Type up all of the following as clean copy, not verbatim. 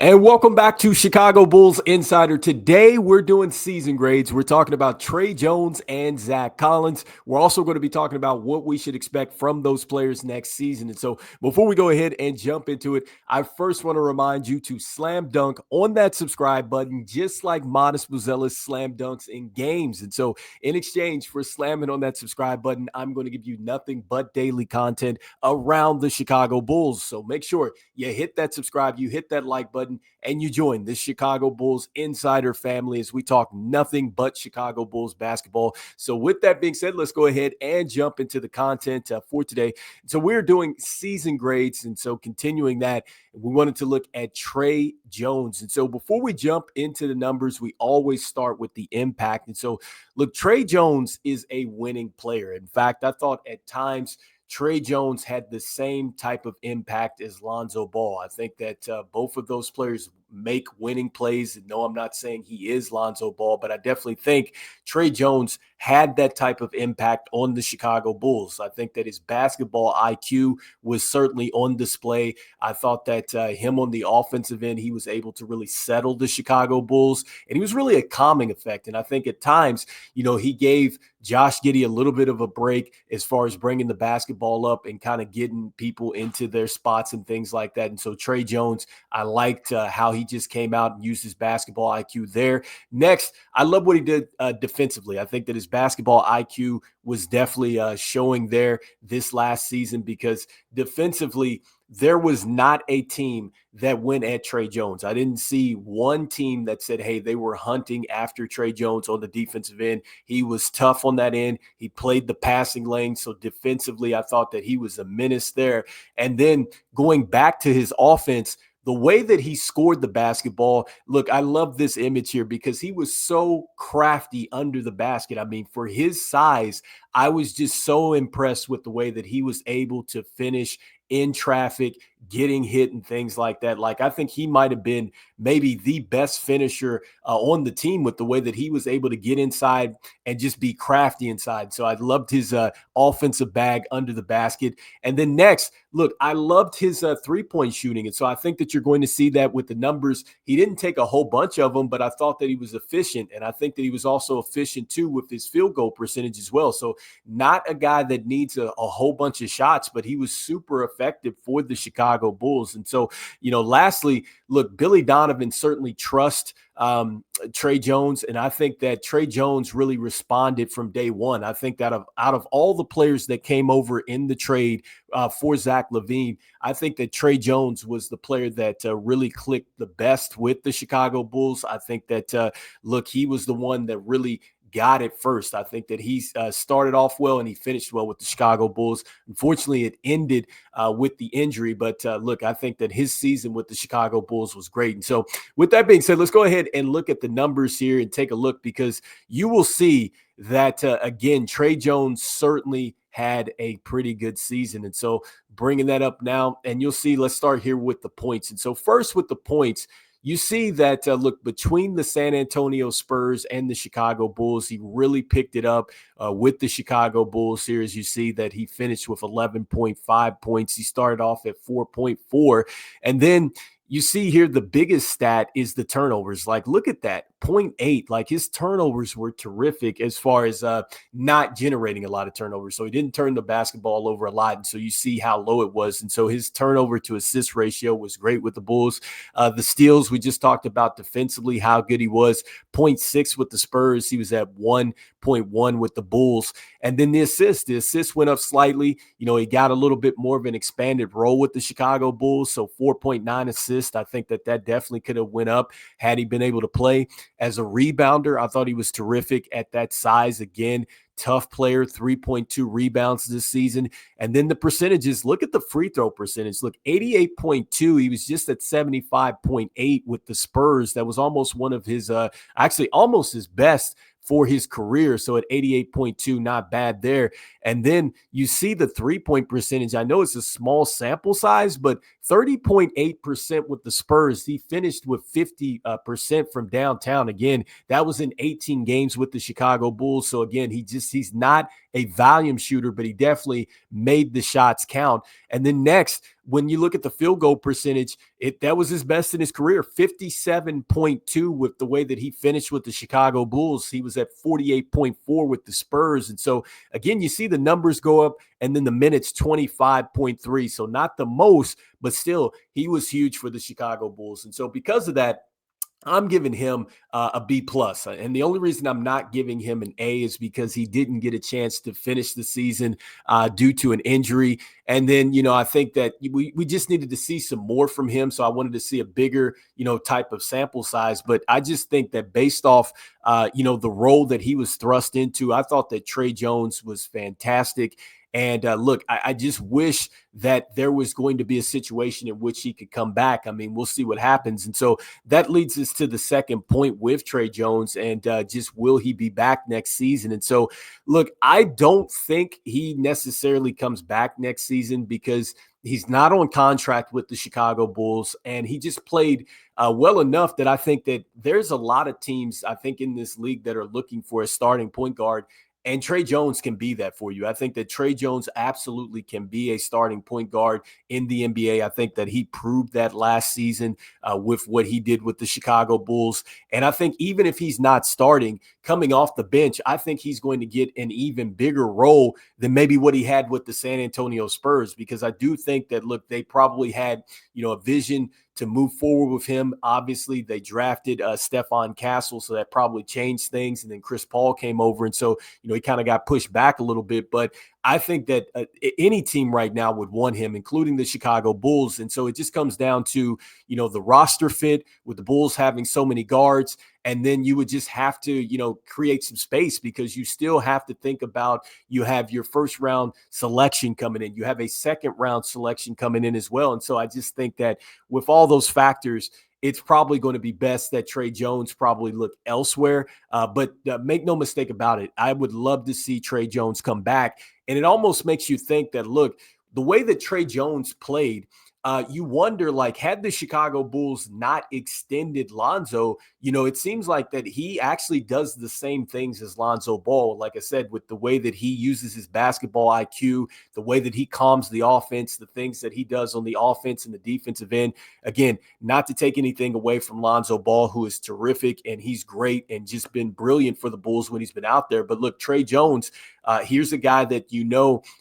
And welcome back to Chicago Bulls Insider. Today, we're doing season grades. We're talking about Tre Jones and Zac Collins. We're also going to be talking about what we should expect from those players next season. And so before we go ahead and jump into it, I first want to remind you to slam dunk on that subscribe button, just like Modest Buzelis slam dunks in games. And so in exchange for slamming on that subscribe button, I'm going to give you nothing but daily content around the Chicago Bulls. So make sure you hit that subscribe, you hit that like button, and you join the Chicago Bulls Insider family as we talk nothing but Chicago Bulls basketball. So with that being said, let's go ahead and jump into the content for today. So we're doing season grades, and so continuing that, we wanted to look at Tre Jones. And so before we jump into the numbers, we always start with the impact. And so look, Tre Jones is a winning player. In fact, I thought at times Tre Jones had the same type of impact as Lonzo Ball. I think that both of those players make winning plays. And no, I'm not saying he is Lonzo Ball, but I definitely think Tre Jones had that type of impact on the Chicago Bulls. I think that his basketball IQ was certainly on display. I thought that him on the offensive end, he was able to really settle the Chicago Bulls, and he was really a calming effect. And I think at times, he gave Josh Giddey a little bit of a break as far as bringing the basketball up and kind of getting people into their spots and things like that. And so Tre Jones, I liked how he just came out and used his basketball IQ there. Next, I love what he did defensively. I think that his basketball IQ was definitely showing there this last season, because defensively, there was not a team that went at Tre Jones. I didn't see one team that said, hey, they were hunting after Tre Jones on the defensive end. He was tough on that end. He played the passing lane. So defensively, I thought that he was a menace there. And then going back to his offense, the way that he scored the basketball, look, I love this image here because he was so crafty under the basket. I mean, for his size, I was just so impressed with the way that he was able to finish in traffic, getting hit and things like that. Like, I think he might have been maybe the best finisher on the team with the way that he was able to get inside and just be crafty inside. So I loved his offensive bag under the basket. And then next, look, I loved his three-point shooting. And so I think that you're going to see that with the numbers. He didn't take a whole bunch of them, but I thought that he was efficient. And I think that he was also efficient too with his field goal percentage as well. So not a guy that needs a whole bunch of shots, but he was super effective for the Chicago Bulls. And so, lastly, look, Billy Donovan certainly trusts Tre Jones, and I think that Tre Jones really responded from day one. I think that out of all the players that came over in the trade for Zach LaVine, I think that Tre Jones was the player that really clicked the best with the Chicago Bulls. I think that, look, he was the one that really got it first. I think that he started off well and he finished well with the Chicago Bulls. Unfortunately, it ended with the injury. But look, I think that his season with the Chicago Bulls was great. And so with that being said, let's go ahead and look at the numbers here and take a look, because you will see that, again, Tre Jones certainly had a pretty good season. And so bringing that up now, and you'll see, let's start here with the points. And so first with the points, you see that, look, between the San Antonio Spurs and the Chicago Bulls, he really picked it up with the Chicago Bulls here. As you see that he finished with 11.5 points. He started off at 4.4. And then you see here the biggest stat is the turnovers. Like, look at that, 0.8. Like, his turnovers were terrific as far as not generating a lot of turnovers. So he didn't turn the basketball over a lot. And so you see how low it was. And so his turnover to assist ratio was great with the Bulls. The steals, we just talked about defensively, how good he was. 0.6 with the Spurs. He was at 1.1 with the Bulls. And then the assists went up slightly. He got a little bit more of an expanded role with the Chicago Bulls. So 4.9 assists. I think that definitely could have went up had he been able to play. As a rebounder, I thought he was terrific at that size. Again, tough player, 3.2 rebounds this season. And then the percentages, look at the free throw percentage. Look, 88.2. He was just at 75.8 with the Spurs. That was almost one of his, actually almost his best for his career. So at 88.2, not bad there. And then you see the three-point percentage. I know it's a small sample size, but 30.8% with the Spurs. He finished with 50% from downtown. Again, that was in 18 games with the Chicago Bulls. So again, he's not a volume shooter, but he definitely made the shots count. And then next, when you look at the field goal percentage, that was his best in his career, 57.2 with the way that he finished with the Chicago Bulls. He was at 48.4 with the Spurs. And so, again, you see the numbers go up, and then the minutes 25.3. So not the most, but still, he was huge for the Chicago Bulls. And so because of that, I'm giving him a B plus, and the only reason I'm not giving him an A is because he didn't get a chance to finish the season due to an injury. And then, I think that we just needed to see some more from him. So I wanted to see a bigger, type of sample size. But I just think that based off, the role that he was thrust into, I thought that Tre Jones was fantastic. And look, I just wish that there was going to be a situation in which he could come back. I mean, we'll see what happens. And so that leads us to the second point with Tre Jones and just will he be back next season? And so, look, I don't think he necessarily comes back next season because he's not on contract with the Chicago Bulls, and he just played well enough that I think that there's a lot of teams, I think, in this league that are looking for a starting point guard. And Tre Jones can be that for you. I think that Tre Jones absolutely can be a starting point guard in the NBA. I think that he proved that last season with what he did with the Chicago Bulls. And I think even if he's not starting, coming off the bench, I think he's going to get an even bigger role than maybe what he had with the San Antonio Spurs, because I do think that, look, they probably had, a vision to move forward with him. Obviously, they drafted Stephon Castle, so that probably changed things. And then Chris Paul came over, and so he kind of got pushed back a little bit. But I think that any team right now would want him, including the Chicago Bulls. And so it just comes down to the roster fit with the Bulls having so many guards. And then you would just have to, create some space, because you still have to think about, you have your first round selection coming in. You have a second round selection coming in as well. And so I just think that with all those factors, it's probably going to be best that Tre Jones probably look elsewhere. But make no mistake about it, I would love to see Tre Jones come back. And it almost makes you think that, look, the way that Tre Jones played, you wonder, like, had the Chicago Bulls not extended Lonzo, it seems like that he actually does the same things as Lonzo Ball. Like I said, with the way that he uses his basketball IQ, the way that he calms the offense, the things that he does on the offense and the defensive end. Again, not to take anything away from Lonzo Ball, who is terrific, and he's great and just been brilliant for the Bulls when he's been out there. But look, Tre Jones, here's a guy that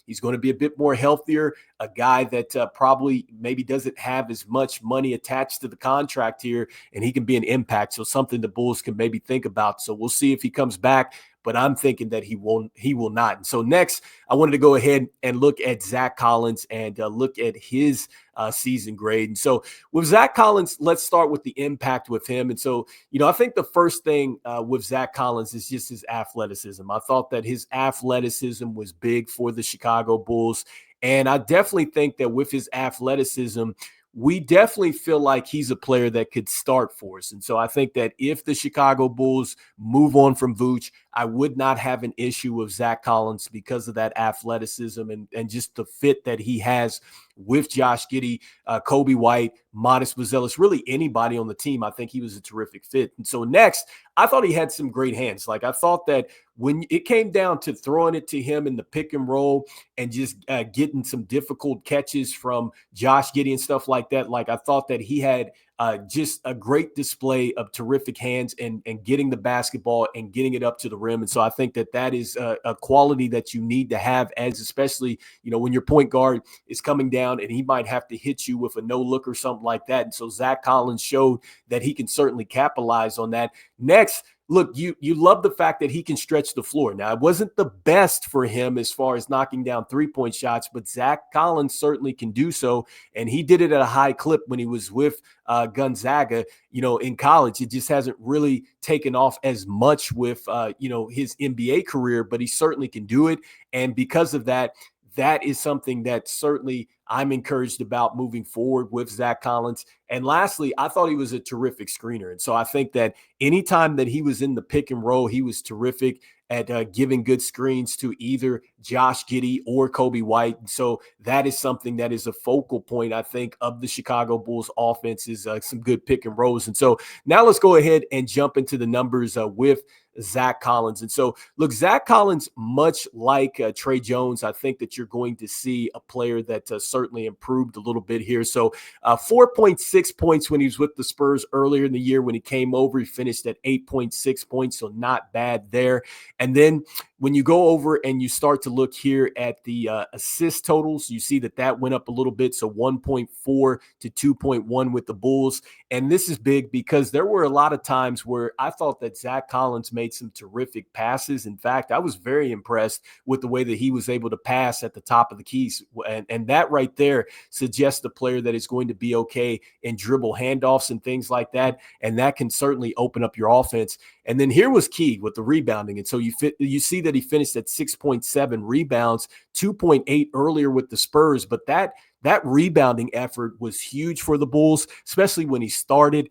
he's going to be a bit more healthier, a guy that probably maybe doesn't have as much money attached to the contract here, and he can be an impact. So something the Bulls can maybe think about. So we'll see if he comes back, but I'm thinking that he will not. And so next, I wanted to go ahead and look at Zac Collins and look at his season grade. And so with Zac Collins, let's start with the impact with him. And so, I think the first thing with Zac Collins is just his athleticism. I thought that his athleticism was big for the Chicago Bulls. And I definitely think that with his athleticism, we definitely feel like he's a player that could start for us. And so I think that if the Chicago Bulls move on from Vooch, I would not have an issue with Zac Collins because of that athleticism and just the fit that he has with Josh Giddey, Coby White, Modest Buzelis, really anybody on the team. I think he was a terrific fit. And so next, I thought he had some great hands. Like, I thought that when it came down to throwing it to him in the pick and roll and just getting some difficult catches from Josh Giddey and stuff like that, like, I thought that he had just a great display of terrific hands and getting the basketball and getting it up to the rim. And so I think that is a quality that you need to have, as especially, when your point guard is coming down and he might have to hit you with a no look or something like that. And so Zac Collins showed that he can certainly capitalize on that. Next, look, you love the fact that he can stretch the floor. Now, it wasn't the best for him as far as knocking down three-point shots, but Zac Collins certainly can do so, and he did it at a high clip when he was with Gonzaga, in college. It just hasn't really taken off as much with, his NBA career, but he certainly can do it, and because of that, that is something that certainly I'm encouraged about moving forward with Zac Collins. And lastly, I thought he was a terrific screener. And so I think that anytime that he was in the pick and roll, he was terrific at giving good screens to either Josh Giddey or Coby White. And so that is something that is a focal point, I think, of the Chicago Bulls offense is some good pick and rolls. And so now let's go ahead and jump into the numbers with Zac Collins. And so, look, Zac Collins, much like Tre Jones, I think that you're going to see a player that certainly improved a little bit here. So 4.6 points when he was with the Spurs earlier in the year. When he came over, he finished at 8.6 points, so not bad there. And then when you go over and you start to look here at the assist totals, you see that that went up a little bit. So 1.4 to 2.1 with the Bulls. And this is big because there were a lot of times where I thought that Zac Collins made some terrific passes. In fact, I was very impressed with the way that he was able to pass at the top of the keys. And that right there suggests a player that is going to be okay in dribble handoffs and things like that. And that can certainly open up your offense. And then here was key with the rebounding. And so you see that he finished at 6.7 rebounds, 2.8 earlier with the Spurs, but that rebounding effort was huge for the Bulls, especially when he started.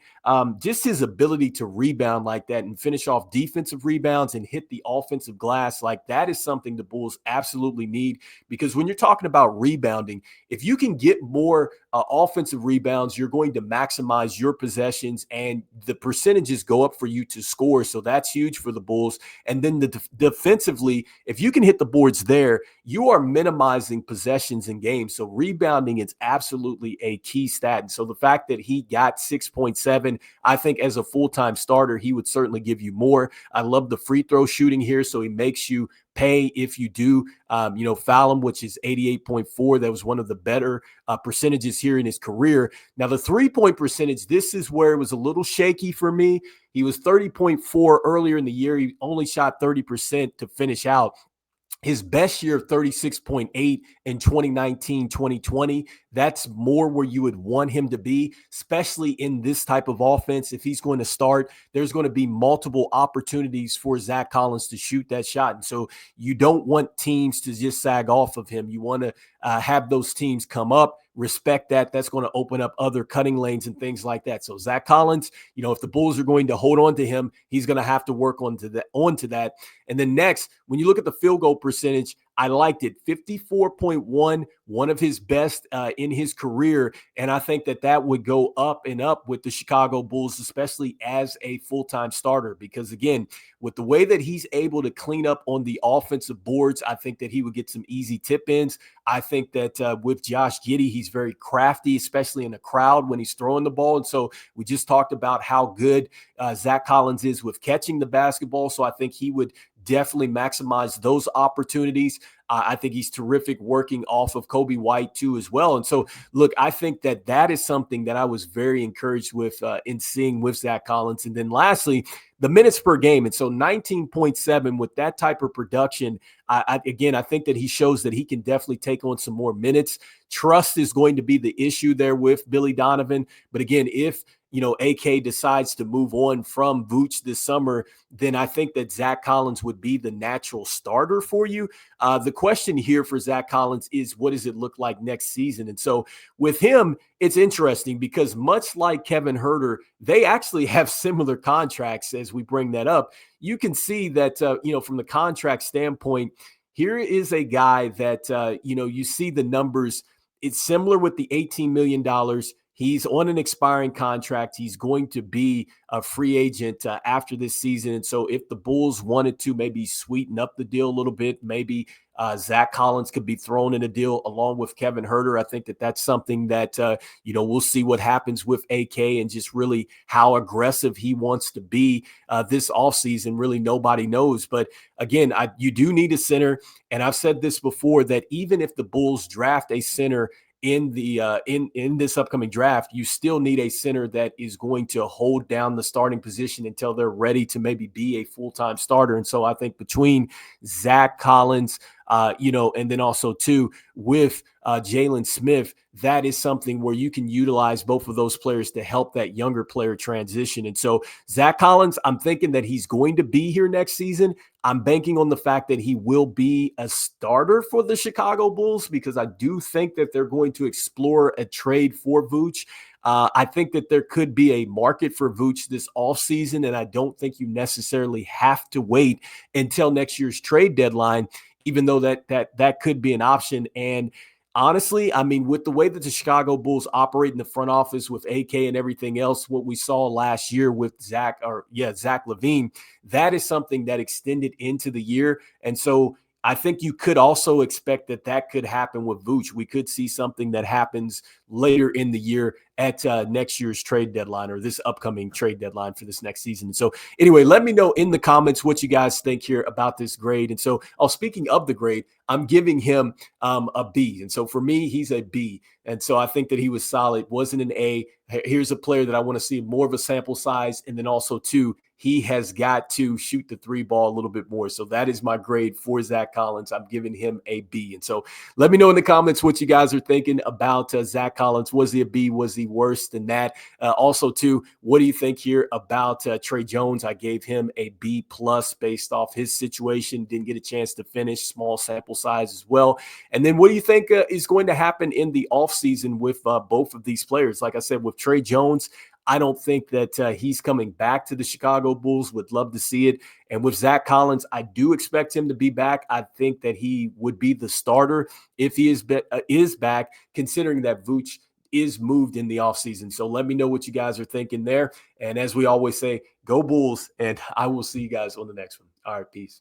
Just his ability to rebound like that and finish off defensive rebounds and hit the offensive glass, like that is something the Bulls absolutely need, because when you're talking about rebounding, if you can get more offensive rebounds, you're going to maximize your possessions and the percentages go up for you to score. So that's huge for the Bulls. And then defensively, if you can hit the boards there, you are minimizing possessions in games. So rebounding is absolutely a key stat. And so the fact that he got 6.7, I think as a full-time starter, he would certainly give you more. I love the free throw shooting here. So he makes you pay if you do, foul him, which is 88.4. That was one of the better percentages here in his career. Now, the three-point percentage, this is where it was a little shaky for me. He was 30.4 earlier in the year. He only shot 30% to finish out. His best year of 36.8 in 2019, 2020. That's more where you would want him to be, especially in this type of offense. If he's going to start, there's going to be multiple opportunities for Zac Collins to shoot that shot. And so you don't want teams to just sag off of him. You want to have those teams come up, respect that. That's going to open up other cutting lanes and things like that. So Zac Collins, if the Bulls are going to hold on to him, he's going to have to work onto that. And then next, when you look at the field goal percentage, I liked it. 54.1, one of his best in his career. And I think that would go up and up with the Chicago Bulls, especially as a full-time starter. Because, again, with the way that he's able to clean up on the offensive boards, I think that he would get some easy tip-ins. I think that with Josh Giddey, he's very crafty, especially in the crowd when he's throwing the ball. And so we just talked about how good Zac Collins is with catching the basketball. So I think he would definitely maximize those opportunities. I think he's terrific working off of Coby White too as well. And so, look, I think that is something that I was very encouraged with in seeing with Zac Collins. And then lastly, the minutes per game. And so 19.7 with that type of production, I think that he shows that he can definitely take on some more minutes. Trust is going to be the issue there with Billy Donovan. But again, if AK decides to move on from Vooch this summer, then I think that Zac Collins would be the natural starter for you. The question here for Zac Collins is, what does it look like next season? And so with him, it's interesting because much like Kevin Huerter, they actually have similar contracts as we bring that up. You can see that, from the contract standpoint, here is a guy that, you see the numbers. It's similar with the $18 million. He's on an expiring contract. He's going to be a free agent after this season. And so if the Bulls wanted to maybe sweeten up the deal a little bit, maybe Zac Collins could be thrown in a deal along with Kevin Huerter. I think that's something that, we'll see what happens with AK and just really how aggressive he wants to be this offseason. Really, nobody knows. But again, you do need a center. And I've said this before, that even if the Bulls draft a center in the in this upcoming draft, you still need a center that is going to hold down the starting position until they're ready to maybe be a full-time starter. And so I think between Zac Collins, and then also too with Jalen Smith, that is something where you can utilize both of those players to help that younger player transition. And so Zac Collins, I'm thinking that he's going to be here next season. I'm banking on the fact that he will be a starter for the Chicago Bulls because I do think that they're going to explore a trade for Vooch. I think that there could be a market for Vooch this offseason, and I don't think you necessarily have to wait until next year's trade deadline, even though that could be an option. And honestly, I mean, with the way that the Chicago Bulls operate in the front office with AK and everything else, what we saw last year with Zach LaVine, that is something that extended into the year. And so I think you could also expect that could happen with Vooch. We could see something that happens later in the year at next year's trade deadline or this upcoming trade deadline for this next season. So anyway, let me know in the comments what you guys think here about this grade. And so, speaking of the grade, I'm giving him a B. And so for me, he's a B. And so I think that he was solid, wasn't an A. Here's a player that I want to see more of a sample size. And then also, too, he has got to shoot the three ball a little bit more. So that is my grade for Zac Collins. I'm giving him a B. And so let me know in the comments what you guys are thinking about Zac Collins. Was he a B? Was he worse than that? Also, too, what do you think here about Tre Jones? I gave him a B plus based off his situation. Didn't get a chance to finish, small sample size as well. And then what do you think is going to happen in the offseason with both of these players? Like I said, with Tre Jones, I don't think that he's coming back to the Chicago Bulls. Would love to see it. And with Zac Collins, I do expect him to be back. I think that he would be the starter if he is back, considering that Vooch is moved in the offseason. So let me know what you guys are thinking there. And as we always say, go Bulls, and I will see you guys on the next one. All right, peace.